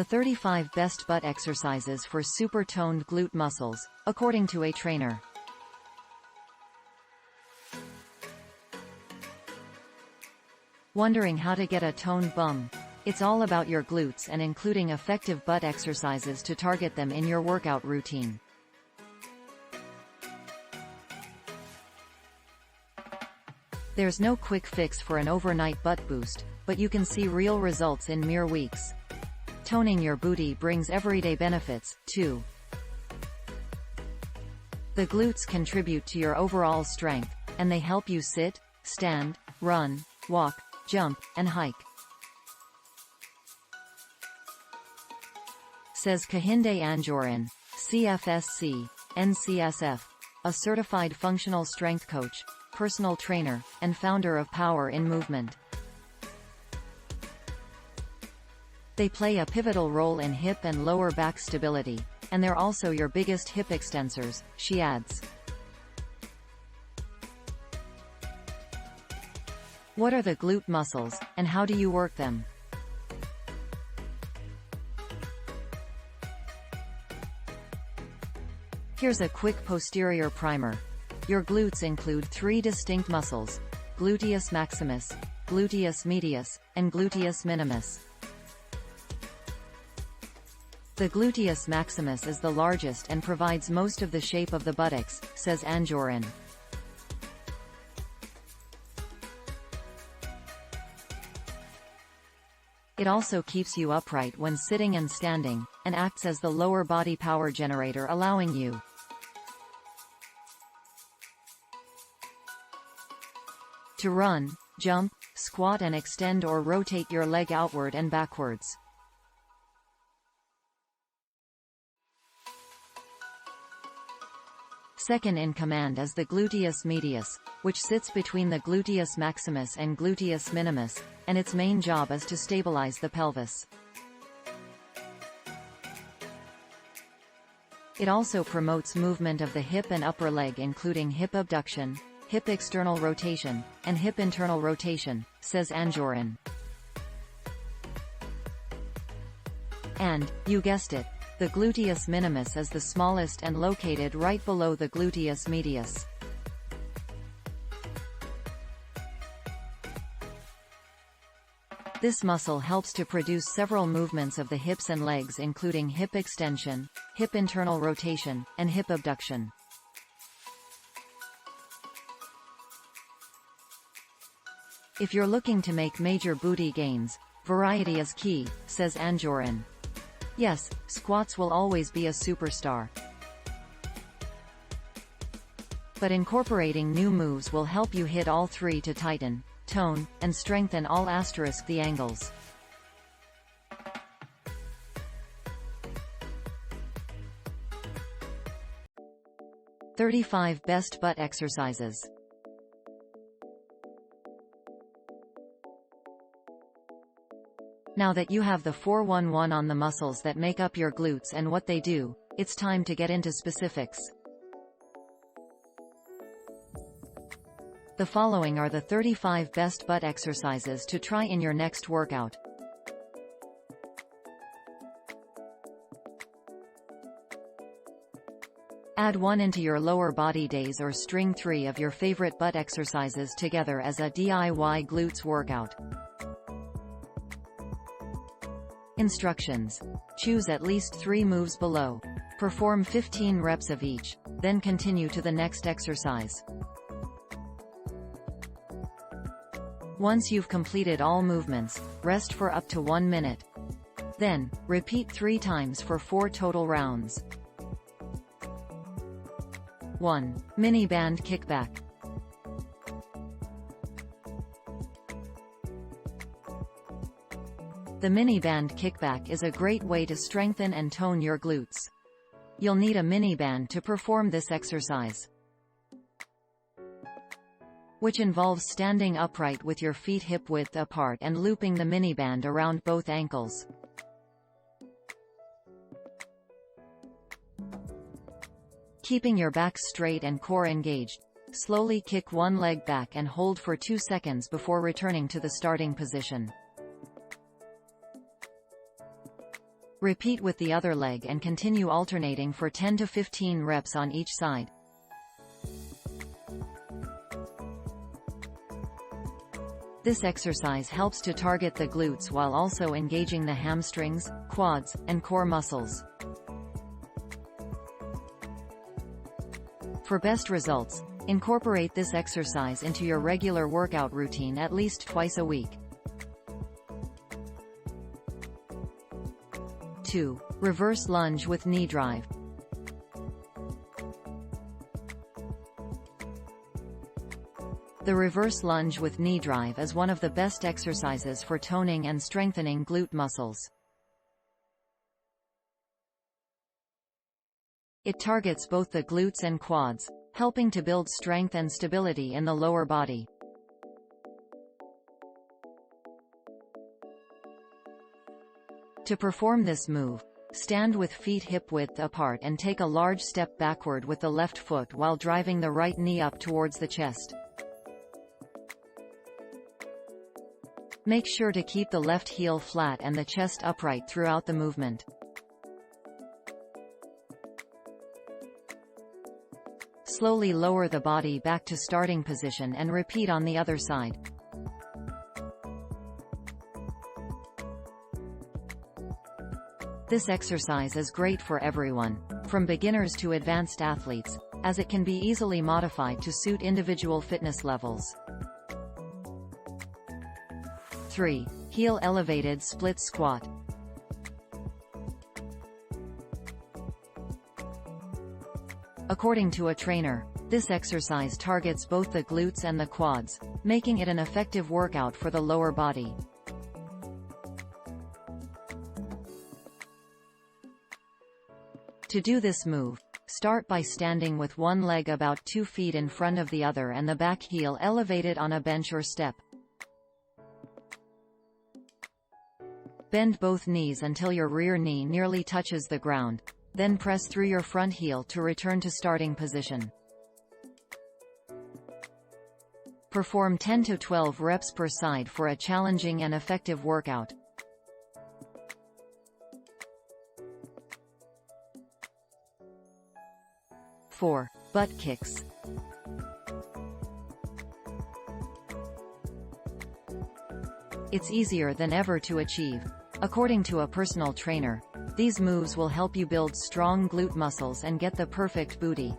35 best butt exercises for super toned glute muscles, according to a trainer. Wondering how to get a toned bum? It's all about your glutes and including effective butt exercises to target them in your workout routine. There's no quick fix for an overnight butt boost, but you can see real results in mere weeks. Toning your booty brings everyday benefits, too. The glutes contribute to your overall strength, and they help you sit, stand, run, walk, jump, and hike. Says Kehinde Anjorin, CFSC, NCSF, a certified functional strength coach, personal trainer, and founder of Power in Movement. They play a pivotal role in hip and lower back stability, and they're also your biggest hip extensors, she adds. What are the glute muscles, and how do you work them? Here's a quick posterior primer. Your glutes include 3 distinct muscles: gluteus maximus, gluteus medius, and gluteus minimus. The gluteus maximus is the largest and provides most of the shape of the buttocks, says Anjorin. It also keeps you upright when sitting and standing, and acts as the lower body power generator, allowing you to run, jump, squat, and extend or rotate your leg outward and backwards. Second in command is the gluteus medius, which sits between the gluteus maximus and gluteus minimus, and its main job is to stabilize the pelvis. It also promotes movement of the hip and upper leg, including hip abduction, hip external rotation, and hip internal rotation, says Anjorin. And, you guessed it, the gluteus minimus is the smallest and located right below the gluteus medius. This muscle helps to produce several movements of the hips and legs, including hip extension, hip internal rotation, and hip abduction. If you're looking to make major booty gains, variety is key, says Anjorin. Yes, squats will always be a superstar, but incorporating new moves will help you hit all 3 to tighten, tone, and strengthen all the angles. "35 Best Butt Exercises." Now that you have the 411 on the muscles that make up your glutes and what they do, it's time to get into specifics. The following are the 35 best butt exercises to try in your next workout. Add one into your lower body days or string 3 of your favorite butt exercises together as a DIY glutes workout. Instructions. Choose at least 3 moves below. Perform 15 reps of each, then continue to the next exercise. Once you've completed all movements, rest for up to 1 minute. Then, repeat 3 times for 4 total rounds. 1. Mini band kickback. The mini band kickback is a great way to strengthen and tone your glutes. You'll need a mini band to perform this exercise, which involves standing upright with your feet hip-width apart and looping the mini band around both ankles. Keeping your back straight and core engaged, slowly kick one leg back and hold for 2 seconds before returning to the starting position. Repeat with the other leg and continue alternating for 10 to 15 reps on each side. This exercise helps to target the glutes while also engaging the hamstrings, quads, and core muscles. For best results, incorporate this exercise into your regular workout routine at least twice a week. 2. Reverse lunge with knee drive. The reverse lunge with knee drive is one of the best exercises for toning and strengthening glute muscles. It targets both the glutes and quads, helping to build strength and stability in the lower body. To perform this move, stand with feet hip-width apart and take a large step backward with the left foot while driving the right knee up towards the chest. Make sure to keep the left heel flat and the chest upright throughout the movement. Slowly lower the body back to starting position and repeat on the other side. This exercise is great for everyone, from beginners to advanced athletes, as it can be easily modified to suit individual fitness levels. 3. Heel elevated split squat. According to a trainer, this exercise targets both the glutes and the quads, making it an effective workout for the lower body. To do this move, start by standing with one leg about 2 feet in front of the other and the back heel elevated on a bench or step. Bend both knees until your rear knee nearly touches the ground, then press through your front heel to return to starting position. Perform 10 to 12 reps per side for a challenging and effective workout. Four. Butt kicks. It's easier than ever to achieve. According to a personal trainer, these moves will help you build strong glute muscles and get the perfect booty.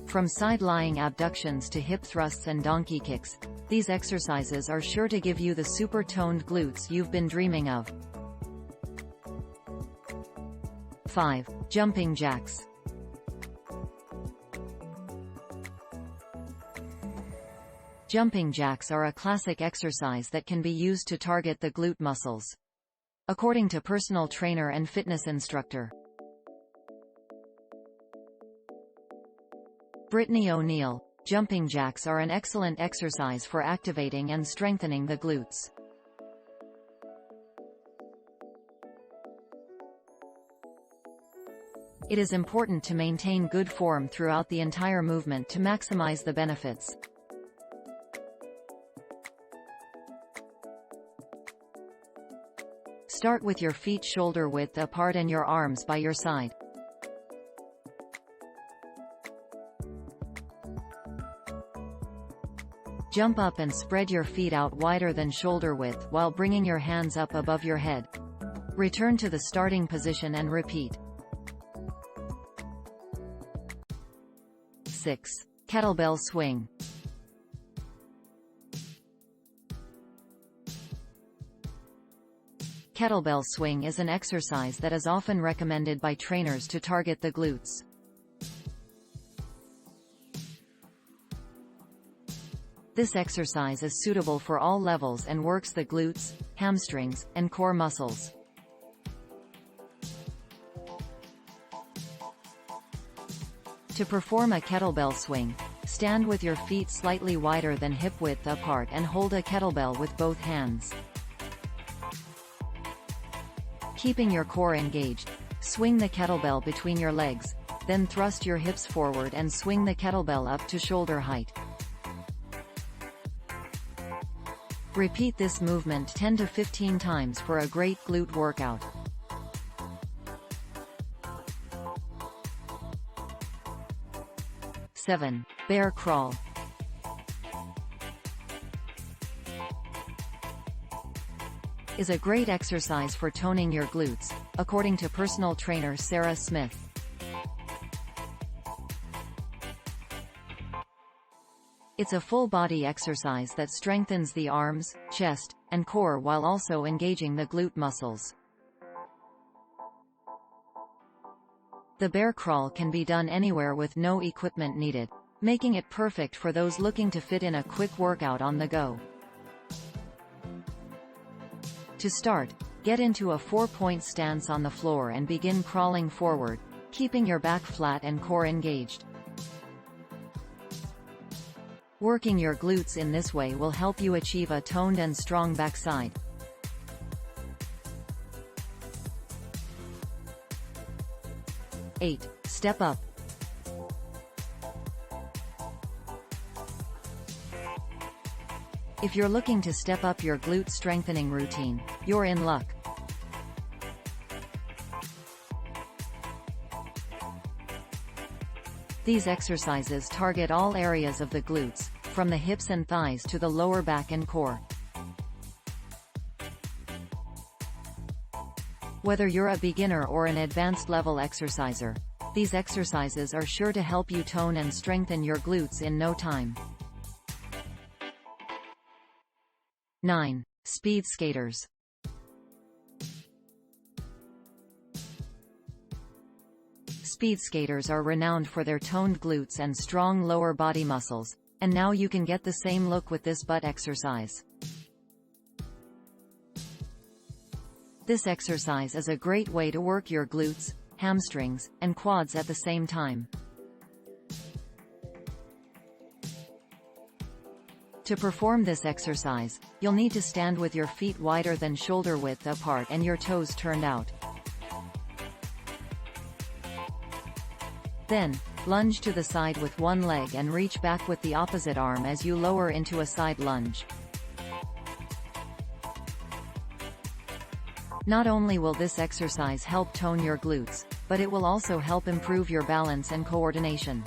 From side-lying abductions to hip thrusts and donkey kicks, these exercises are sure to give you the super-toned glutes you've been dreaming of. 5. Jumping jacks. Jumping jacks are a classic exercise that can be used to target the glute muscles. According to personal trainer and fitness instructor Brittany O'Neill, jumping jacks are an excellent exercise for activating and strengthening the glutes. It is important to maintain good form throughout the entire movement to maximize the benefits. Start with your feet shoulder width apart and your arms by your side. Jump up and spread your feet out wider than shoulder width while bringing your hands up above your head. Return to the starting position and repeat. 6. Kettlebell swing. Kettlebell swing is an exercise that is often recommended by trainers to target the glutes. This exercise is suitable for all levels and works the glutes, hamstrings, and core muscles. To perform a kettlebell swing, stand with your feet slightly wider than hip width apart and hold a kettlebell with both hands. Keeping your core engaged, swing the kettlebell between your legs, then thrust your hips forward and swing the kettlebell up to shoulder height. Repeat this movement 10 to 15 times for a great glute workout. 7. Bear crawl. Is a great exercise for toning your glutes, according to personal trainer Sarah Smith. It's a full-body exercise that strengthens the arms, chest, and core while also engaging the glute muscles. The bear crawl can be done anywhere with no equipment needed, making it perfect for those looking to fit in a quick workout on the go. To start, get into a 4-point stance on the floor and begin crawling forward, keeping your back flat and core engaged. Working your glutes in this way will help you achieve a toned and strong backside. Eight. Step up. If you're looking to step up your glute strengthening routine, you're in luck. These exercises target all areas of the glutes, from the hips and thighs to the lower back and core. Whether you're a beginner or an advanced level exerciser, these exercises are sure to help you tone and strengthen your glutes in no time. 9. Speed skaters. Speed skaters are renowned for their toned glutes and strong lower body muscles, and now you can get the same look with this butt exercise. This exercise is a great way to work your glutes, hamstrings, and quads at the same time. To perform this exercise, you'll need to stand with your feet wider than shoulder width apart and your toes turned out. Then, lunge to the side with one leg and reach back with the opposite arm as you lower into a side lunge. Not only will this exercise help tone your glutes, but it will also help improve your balance and coordination.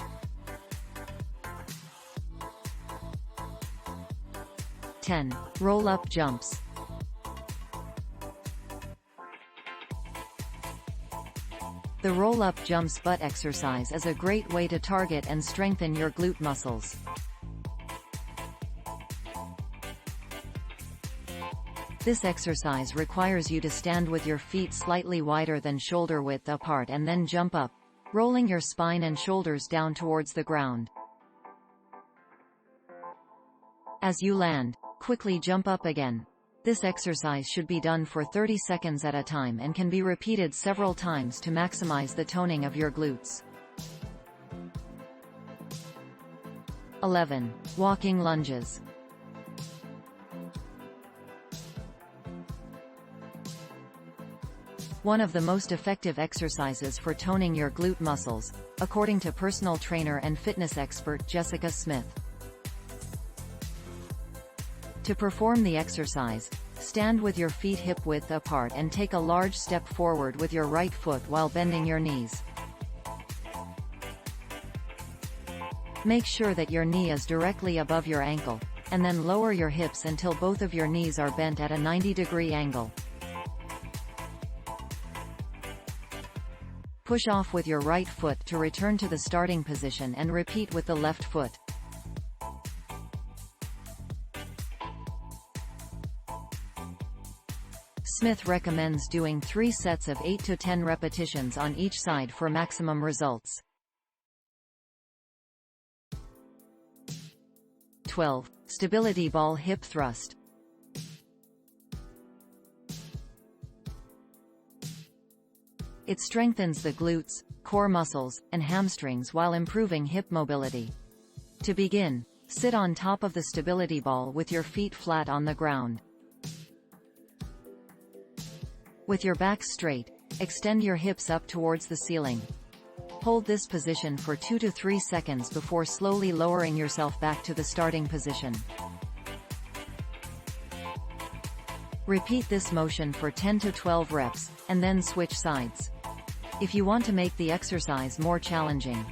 10. Roll-up jumps. The roll-up jumps butt exercise is a great way to target and strengthen your glute muscles. This exercise requires you to stand with your feet slightly wider than shoulder width apart and then jump up, rolling your spine and shoulders down towards the ground. As you land, quickly jump up again. This exercise should be done for 30 seconds at a time and can be repeated several times to maximize the toning of your glutes. 11. Walking lunges. One of the most effective exercises for toning your glute muscles, according to personal trainer and fitness expert Jessica Smith. To perform the exercise, stand with your feet hip-width apart and take a large step forward with your right foot while bending your knees. Make sure that your knee is directly above your ankle, and then lower your hips until both of your knees are bent at a 90-degree angle. Push off with your right foot to return to the starting position and repeat with the left foot. Smith recommends doing 3 sets of 8 to 10 repetitions on each side for maximum results. 12. Stability ball hip thrust. It strengthens the glutes, core muscles, and hamstrings while improving hip mobility. To begin, sit on top of the stability ball with your feet flat on the ground. With your back straight, extend your hips up towards the ceiling. Hold this position for 2 to 3 seconds before slowly lowering yourself back to the starting position. Repeat this motion for 10 to 12 reps, and then switch sides. If you want to make the exercise more challenging,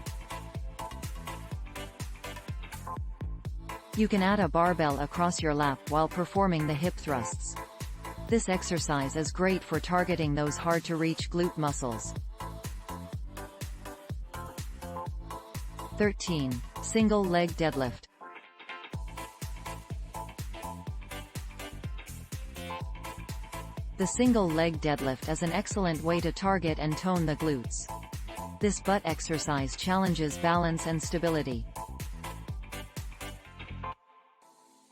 you can add a barbell across your lap while performing the hip thrusts. This exercise is great for targeting those hard-to-reach glute muscles. 13. Single leg deadlift. The single leg deadlift is an excellent way to target and tone the glutes. This butt exercise challenges balance and stability,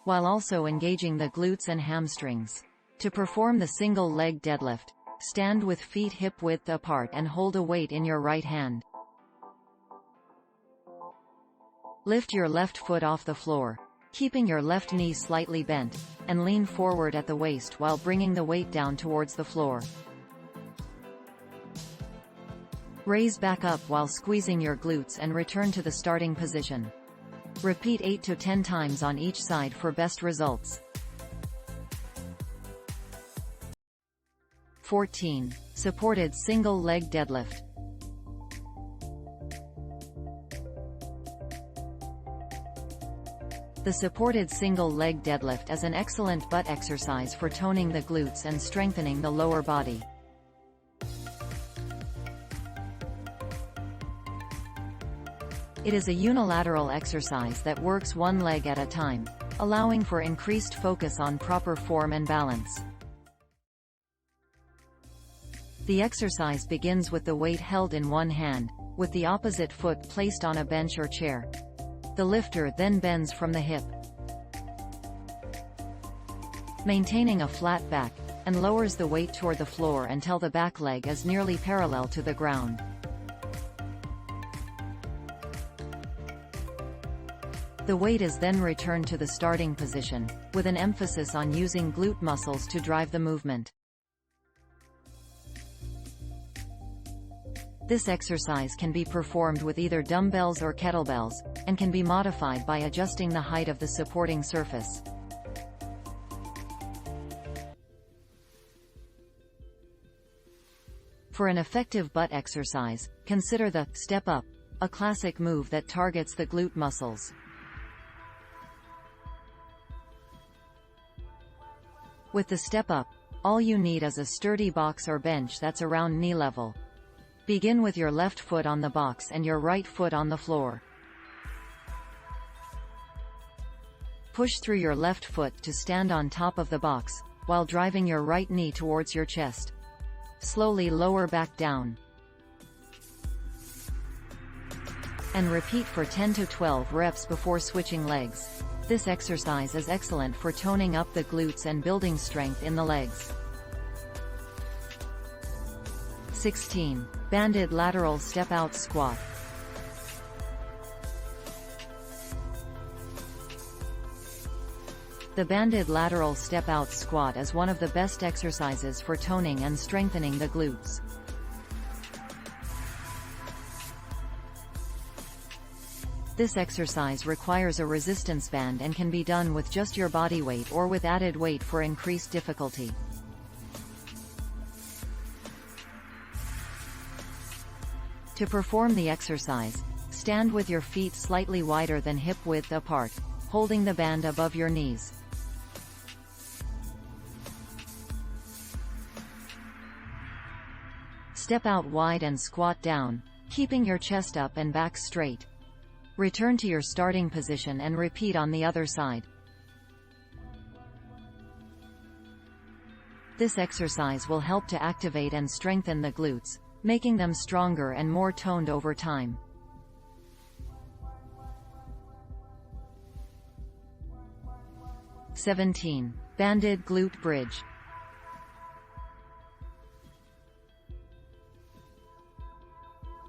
while also engaging the glutes and hamstrings. To perform the single leg deadlift, stand with feet hip-width apart and hold a weight in your right hand. Lift your left foot off the floor, keeping your left knee slightly bent, and lean forward at the waist while bringing the weight down towards the floor. Raise back up while squeezing your glutes and return to the starting position. Repeat 8 to 10 times on each side for best results. 14. Supported single leg deadlift. The supported single leg deadlift is an excellent butt exercise for toning the glutes and strengthening the lower body. It is a unilateral exercise that works one leg at a time, allowing for increased focus on proper form and balance. The exercise begins with the weight held in one hand, with the opposite foot placed on a bench or chair. The lifter then bends from the hip, maintaining a flat back, and lowers the weight toward the floor until the back leg is nearly parallel to the ground. The weight is then returned to the starting position, with an emphasis on using glute muscles to drive the movement. This exercise can be performed with either dumbbells or kettlebells, and can be modified by adjusting the height of the supporting surface. For an effective butt exercise, consider the step up, a classic move that targets the glute muscles. With the step up, all you need is a sturdy box or bench that's around knee level. Begin with your left foot on the box and your right foot on the floor. Push through your left foot to stand on top of the box, while driving your right knee towards your chest. Slowly lower back down. And repeat for 10 to 12 reps before switching legs. This exercise is excellent for toning up the glutes and building strength in the legs. 16. Banded lateral step-out squat. The banded lateral step-out squat is one of the best exercises for toning and strengthening the glutes. This exercise requires a resistance band and can be done with just your body weight or with added weight for increased difficulty. To perform the exercise, stand with your feet slightly wider than hip-width apart, holding the band above your knees. Step out wide and squat down, keeping your chest up and back straight. Return to your starting position and repeat on the other side. This exercise will help to activate and strengthen the glutes, making them stronger and more toned over time. (17) Banded glute bridge.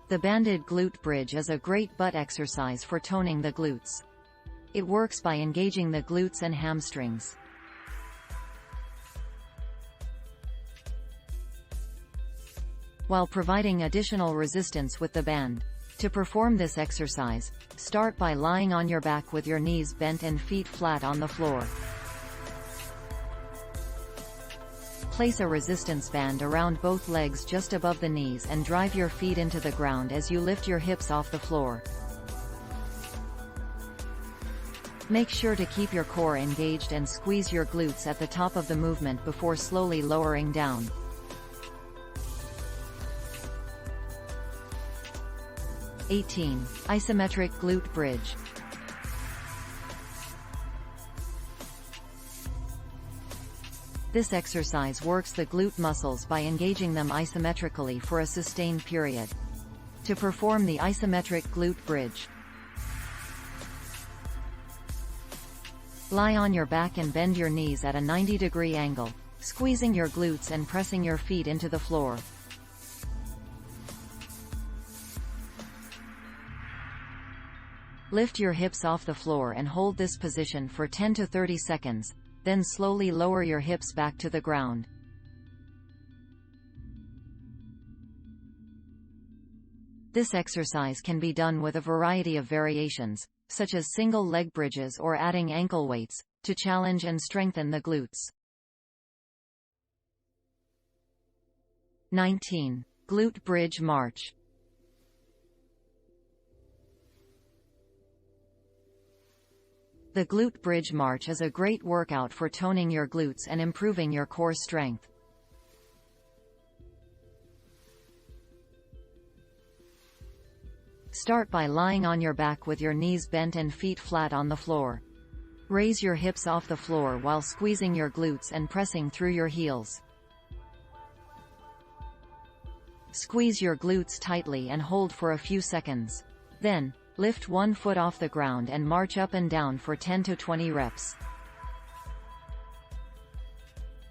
The banded glute bridge is a great butt exercise for toning the glutes. It works by engaging the glutes and hamstrings, while providing additional resistance with the band. To perform this exercise, start by lying on your back with your knees bent and feet flat on the floor. Place a resistance band around both legs just above the knees and drive your feet into the ground as you lift your hips off the floor. Make sure to keep your core engaged and squeeze your glutes at the top of the movement before slowly lowering down. Isometric glute bridge. This exercise works the glute muscles by engaging them isometrically for a sustained period. To perform the isometric glute bridge, lie on your back and bend your knees at a 90-degree angle, squeezing your glutes and pressing your feet into the floor. Lift your hips off the floor and hold this position for 10 to 30 seconds, then slowly lower your hips back to the ground. This exercise can be done with a variety of variations, such as single leg bridges or adding ankle weights, to challenge and strengthen the glutes. 19. Glute bridge march. The glute bridge march is a great workout for toning your glutes and improving your core strength. Start by lying on your back with your knees bent and feet flat on the floor. Raise your hips off the floor while squeezing your glutes and pressing through your heels. Squeeze your glutes tightly and hold for a few seconds. Then, lift one foot off the ground and march up and down for 10 to 20 reps.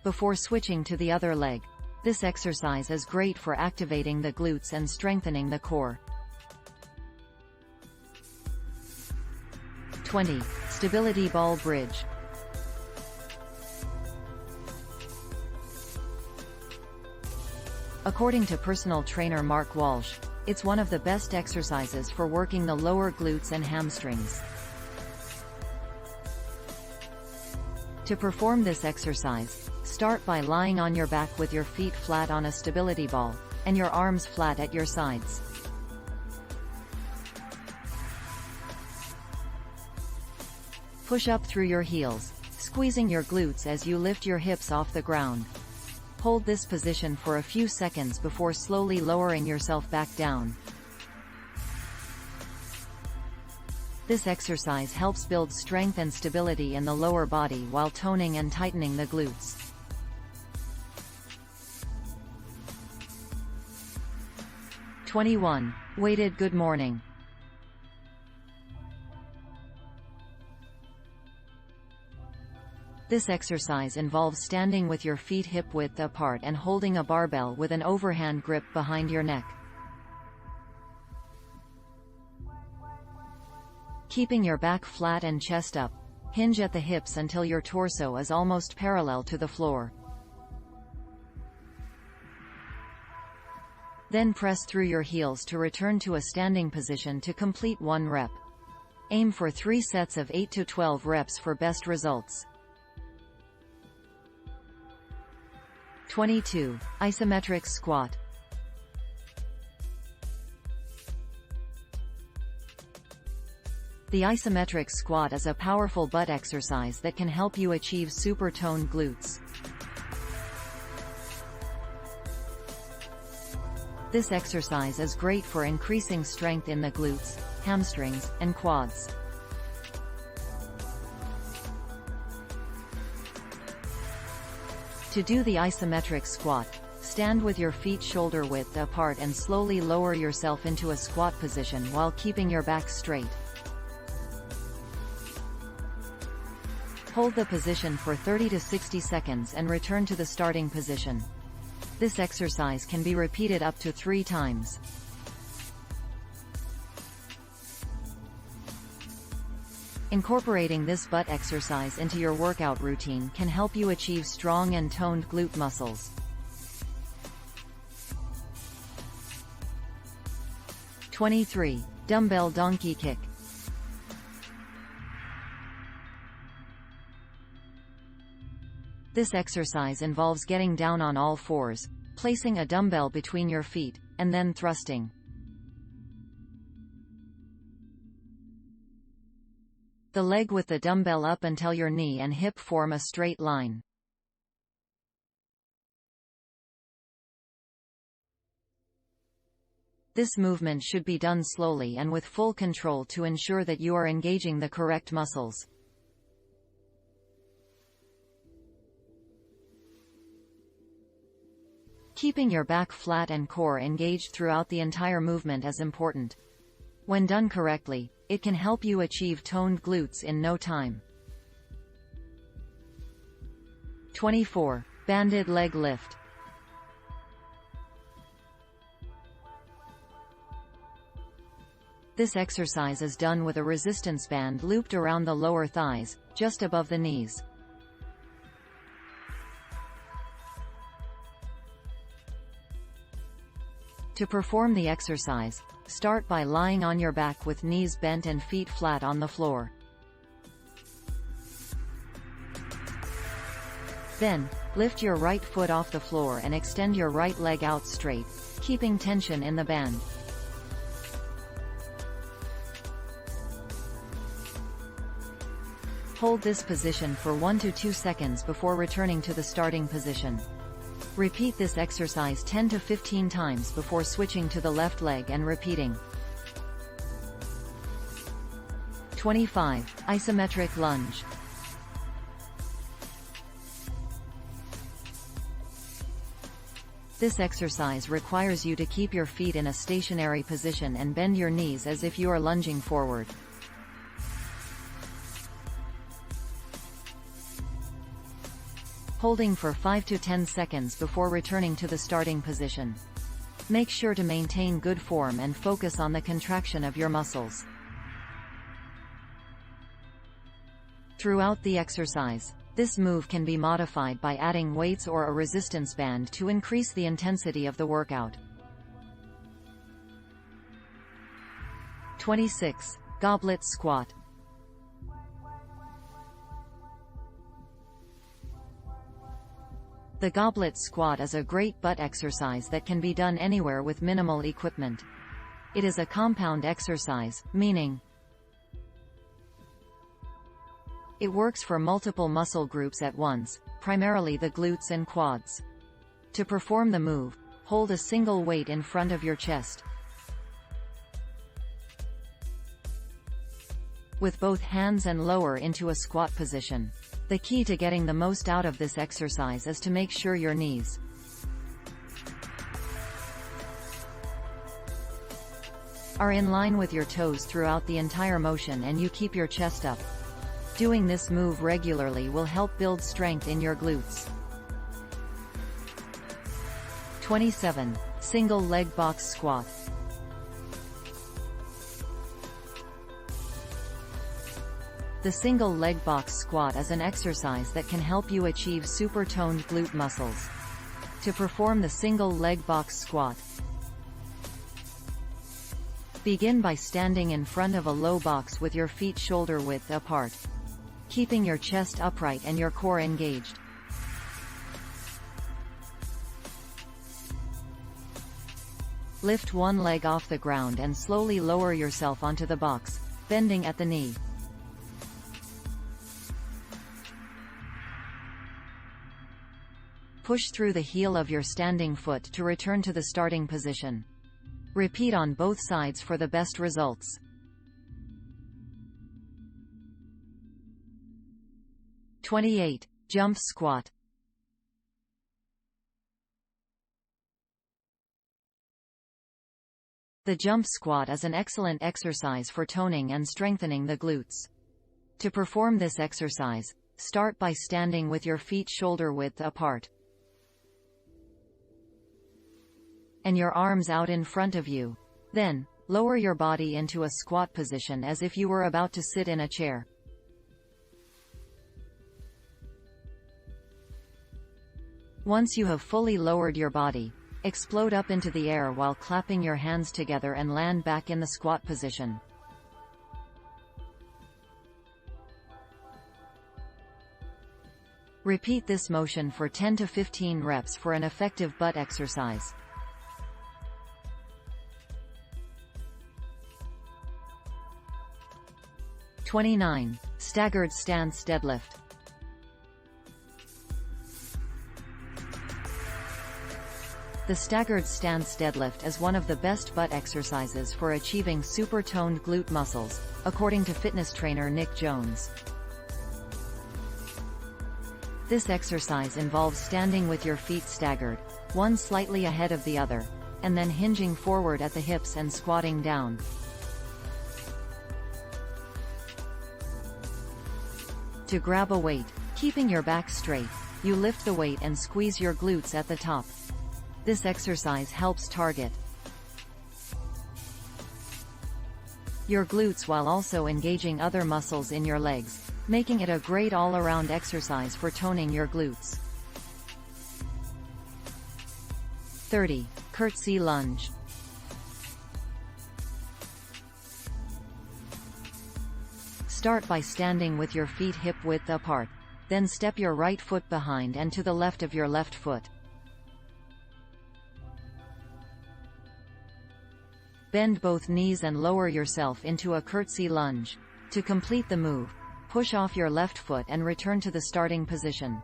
Before switching to the other leg, this exercise is great for activating the glutes and strengthening the core. 20. Stability ball bridge. According to personal trainer Mark Walsh, it's one of the best exercises for working the lower glutes and hamstrings. To perform this exercise, start by lying on your back with your feet flat on a stability ball, and your arms flat at your sides. Push up through your heels, squeezing your glutes as you lift your hips off the ground. Hold this position for a few seconds before slowly lowering yourself back down. This exercise helps build strength and stability in the lower body while toning and tightening the glutes. (21) Weighted good morning. This exercise involves standing with your feet hip-width apart and holding a barbell with an overhand grip behind your neck. Keeping your back flat and chest up, hinge at the hips until your torso is almost parallel to the floor. Then press through your heels to return to a standing position to complete one rep. Aim for 3 sets of 8 to 12 reps for best results. 22. Isometric squat. The isometric squat is a powerful butt exercise that can help you achieve super toned glutes. This exercise is great for increasing strength in the glutes, hamstrings, and quads. To do the isometric squat, stand with your feet shoulder width apart and slowly lower yourself into a squat position while keeping your back straight. Hold the position for 30 to 60 seconds and return to the starting position. This exercise can be repeated up to 3 times. Incorporating this butt exercise into your workout routine can help you achieve strong and toned glute muscles. 23. Dumbbell donkey kick. . This exercise involves getting down on all fours, placing a dumbbell between your feet, and then thrusting. The leg with the dumbbell up until your knee and hip form a straight line. This movement should be done slowly and with full control to ensure that you are engaging the correct muscles. Keeping your back flat and core engaged throughout the entire movement is important. When done correctly, it can help you achieve toned glutes in no time. 24. Banded leg lift. This exercise is done with a resistance band looped around the lower thighs, just above the knees. To perform the exercise, start by lying on your back with knees bent and feet flat on the floor. Then, lift your right foot off the floor and extend your right leg out straight, keeping tension in the band. Hold this position for 1 to 2 seconds before returning to the starting position. Repeat this exercise 10 to 15 times before switching to the left leg and repeating. 25. Isometric lunge. This exercise requires you to keep your feet in a stationary position and bend your knees as if you are lunging forward. Holding for 5 to 10 seconds before returning to the starting position. Make sure to maintain good form and focus on the contraction of your muscles. Throughout the exercise, this move can be modified by adding weights or a resistance band to increase the intensity of the workout. 26. Goblet squat. The goblet squat is a great butt exercise that can be done anywhere with minimal equipment. It is a compound exercise, meaning it works for multiple muscle groups at once, primarily the glutes and quads. To perform the move, hold a single weight in front of your chest. With both hands and lower into a squat position. The key to getting the most out of this exercise is to make sure your knees are in line with your toes throughout the entire motion and you keep your chest up. Doing this move regularly will help build strength in your glutes. 27. Single leg box squat. The single leg box squat is an exercise that can help you achieve super toned glute muscles. To perform the single leg box squat, begin by standing in front of a low box with your feet shoulder width apart, keeping your chest upright and your core engaged. Lift one leg off the ground and slowly lower yourself onto the box, bending at the knee. Push through the heel of your standing foot to return to the starting position. Repeat on both sides for the best results. 28. Jump squat. The jump squat is an excellent exercise for toning and strengthening the glutes. To perform this exercise, start by standing with your feet shoulder width apart and your arms out in front of you. Then, lower your body into a squat position as if you were about to sit in a chair. Once you have fully lowered your body, explode up into the air while clapping your hands together and land back in the squat position. Repeat this motion for 10 to 15 reps for an effective butt exercise. (29) Staggered stance deadlift. The staggered stance deadlift is one of the best butt exercises for achieving super toned glute muscles, according to fitness trainer Nick Jones. This exercise involves standing with your feet staggered, one slightly ahead of the other, and then hinging forward at the hips and squatting down. To grab a weight, keeping your back straight, you lift the weight and squeeze your glutes at the top. This exercise helps target your glutes while also engaging other muscles in your legs, making it a great all-around exercise for toning your glutes. 30. Curtsy lunge. Start by standing with your feet hip-width apart, then step your right foot behind and to the left of your left foot. Bend both knees and lower yourself into a curtsy lunge. To complete the move, push off your left foot and return to the starting position.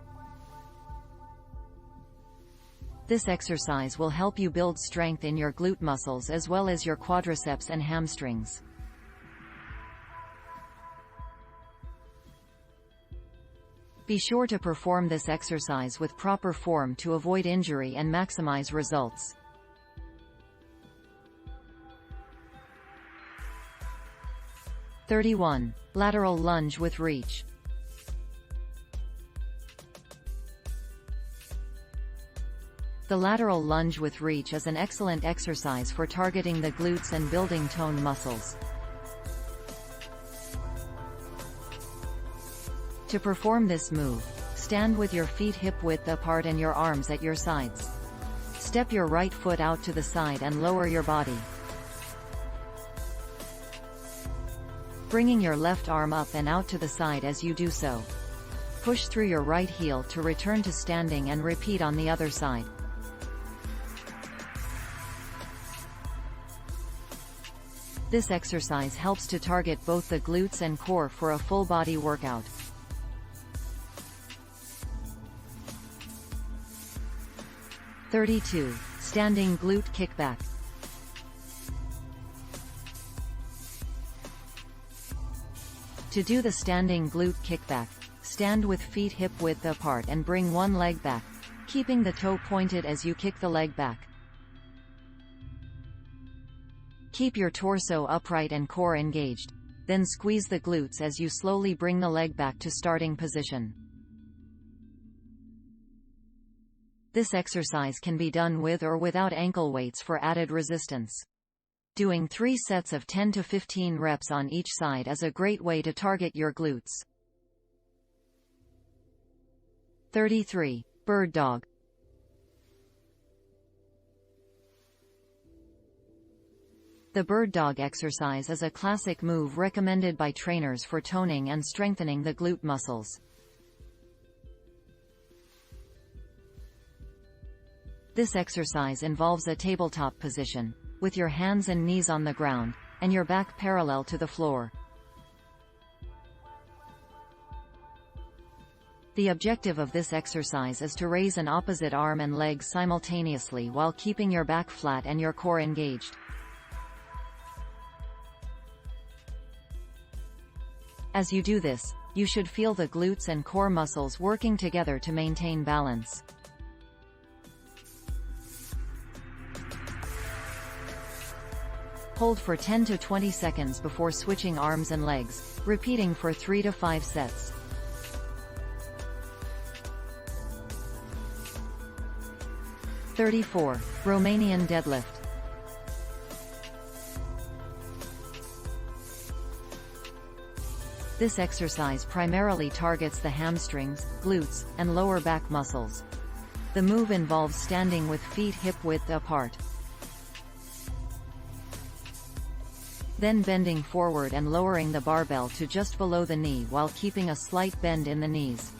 This exercise will help you build strength in your glute muscles as well as your quadriceps and hamstrings. Be sure to perform this exercise with proper form to avoid injury and maximize results. (31) Lateral lunge with reach. The lateral lunge with reach is an excellent exercise for targeting the glutes and building toned muscles. To perform this move, stand with your feet hip-width apart and your arms at your sides. Step your right foot out to the side and lower your body, bringing your left arm up and out to the side as you do so. Push through your right heel to return to standing and repeat on the other side. This exercise helps to target both the glutes and core for a full body workout. (32) Standing glute kickback. To do the standing glute kickback, stand with feet hip-width apart and bring one leg back, keeping the toe pointed as you kick the leg back. Keep your torso upright and core engaged, then squeeze the glutes as you slowly bring the leg back to starting position. This exercise can be done with or without ankle weights for added resistance. Doing 3 sets of 10 to 15 reps on each side is a great way to target your glutes. 33. Bird dog. The bird dog exercise is a classic move recommended by trainers for toning and strengthening the glute muscles. This exercise involves a tabletop position, with your hands and knees on the ground, and your back parallel to the floor. The objective of this exercise is to raise an opposite arm and leg simultaneously while keeping your back flat and your core engaged. As you do this, you should feel the glutes and core muscles working together to maintain balance. Hold for 10 to 20 seconds before switching arms and legs, repeating for 3 to 5 sets. (34) Romanian deadlift. This exercise primarily targets the hamstrings, glutes, and lower back muscles. The move involves standing with feet hip-width apart, then bending forward and lowering the barbell to just below the knee while keeping a slight bend in the knees.